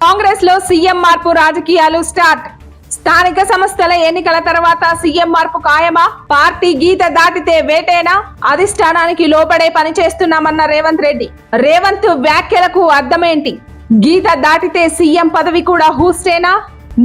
కాంగ్రెస్ లో సీఎం మార్పు రాజకీయాలు స్టార్ట్. స్థానిక సంస్థల ఎన్నికల తర్వాత సీఎం మార్పు ఖాయమా? పార్టీ గీత దాటితే వేటేనా? అధిష్టానానికి లోబడే పని చేస్తున్నామన్న రేవంత్ రెడ్డి. రేవంత్ వ్యాఖ్యలకు అర్థమేంటి? గీత దాటితే సీఎం పదవి కూడా హూస్టేనా?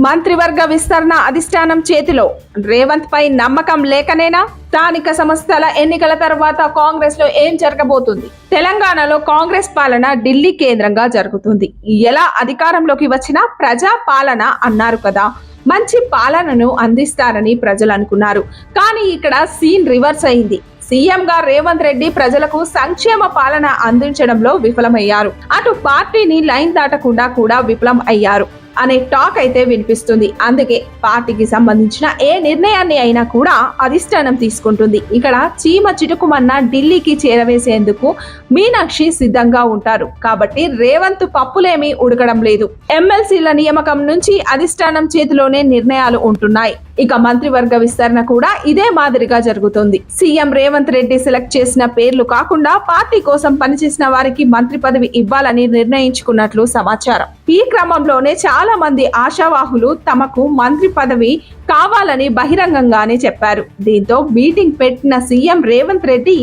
మంత్రివర్గ విస్తరణ అధిష్టానం చేతిలో. రేవంత్ పై నమ్మకం లేకనేనా? స్థానిక సంస్థల ఎన్నికల తర్వాత కాంగ్రెస్ లో ఏం జరగబోతుంది? తెలంగాణలో కాంగ్రెస్ పాలన ఢిల్లీ కేంద్రంగా జరుగుతుంది. ఎలా అధికారంలోకి వచ్చినా ప్రజా పాలన అన్నారు కదా, మంచి పాలనను అందిస్తారని ప్రజలు అనుకున్నారు. కానీ ఇక్కడ సీన్ రివర్స్ అయింది. సీఎం గా రేవంత్ రెడ్డి ప్రజలకు సంక్షేమ పాలన అందించడంలో విఫలమయ్యారు. అటు పార్టీని లైన్ దాటకుండా కూడా విఫలం అయ్యారు అనే టాక్ అయితే వినిపిస్తుంది. అందుకే పార్టీకి సంబంధించిన ఏ నిర్ణయాన్ని అయినా కూడా అధిష్టానం తీసుకుంటుంది. ఇక్కడ చీమ చిటుకుమన్న ఢిల్లీకి చేరవేసేందుకు మీనాక్షి సిద్ధంగా ఉంటారు. కాబట్టి రేవంత్ పప్పులేమీ ఉడకడం లేదు. ఎమ్మెల్సీల నియామకం నుంచి అధిష్టానం చేతిలోనే నిర్ణయాలు ఉంటున్నాయి. ఇక మంత్రివర్గ విస్తరణ కూడా ఇదే మాదిరిగా జరుగుతుంది. సీఎం రేవంత్ రెడ్డి సెలెక్ట్ చేసిన పేర్లు కాకుండా పార్టీ కోసం పనిచేసిన వారికి మంత్రి పదవి ఇవ్వాలని నిర్ణయించుకున్నట్లు సమాచారం. ఈ క్రమంలోనే చాలా మంది ఆశావాహులు తమకు మంత్రి పదవి కావాలని బహిరంగంగానే చెప్పారు. దీంతో మీటింగ్ పెట్టిన సీఎం రేవంత్ రెడ్డి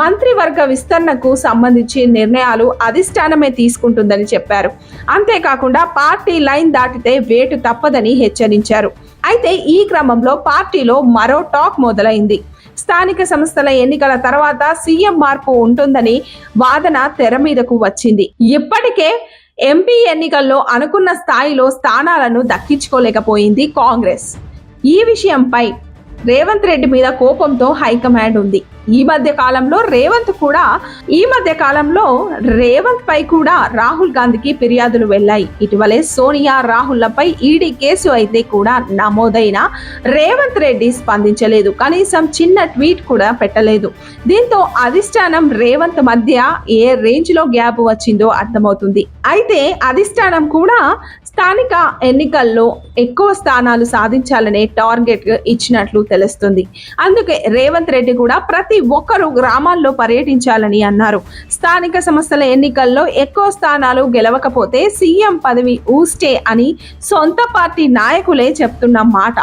మంత్రివర్గ విస్తరణకు సంబంధించి నిర్ణయాలు అధిష్టానమే తీసుకుంటుందని చెప్పారు. అంతేకాకుండా పార్టీ లైన్ దాటితే వేటు తప్పదని హెచ్చరించారు. అయితే ఈ క్రమంలో పార్టీలో మరో టాక్ మొదలైంది. స్థానిక సంస్థల ఎన్నికల తర్వాత సీఎం మార్పు ఉంటుందని వాదన తెర మీదకు వచ్చింది. ఇప్పటికే ఎంపీ ఎన్నికల్లో అనుకున్న స్థాయిలో స్థానాలను దక్కించుకోలేకపోయింది కాంగ్రెస్. ఈ విషయంపై రేవంత్ రెడ్డి మీద కోపంతో హైకమాండ్ ఉంది. ఈ మధ్య కాలంలో రేవంత్ పై కూడా రాహుల్ గాంధీకి ఫిర్యాదులు వెళ్లాయి. ఇటీవలే సోనియా రాహుల్లపై ఈడీ కేసు అయితే కూడా నమోదైన రేవంత్ రెడ్డి స్పందించలేదు. కనీసం చిన్న ట్వీట్ కూడా పెట్టలేదు. దీంతో అధిష్టానం రేవంత్ మధ్య ఏ రేంజ్ లో గ్యాప్ వచ్చిందో అర్థమవుతుంది. అయితే అధిష్టానం కూడా స్థానిక ఎన్నికల్లో ఎక్కువ స్థానాలు సాధించాలనే టార్గెట్ ఇచ్చినట్లు తెలుస్తుంది. అందుకే రేవంత్ రెడ్డి కూడా ప్రతి ఒక్కరూ గ్రామాల్లో పర్యటించాలని అన్నారు. స్థానిక సంస్థల ఎన్నికల్లో ఎక్కువ స్థానాలు గెలవకపోతే సీఎం పదవి ఊస్టే అని సొంత పార్టీ నాయకులే చెప్తున్న మాట.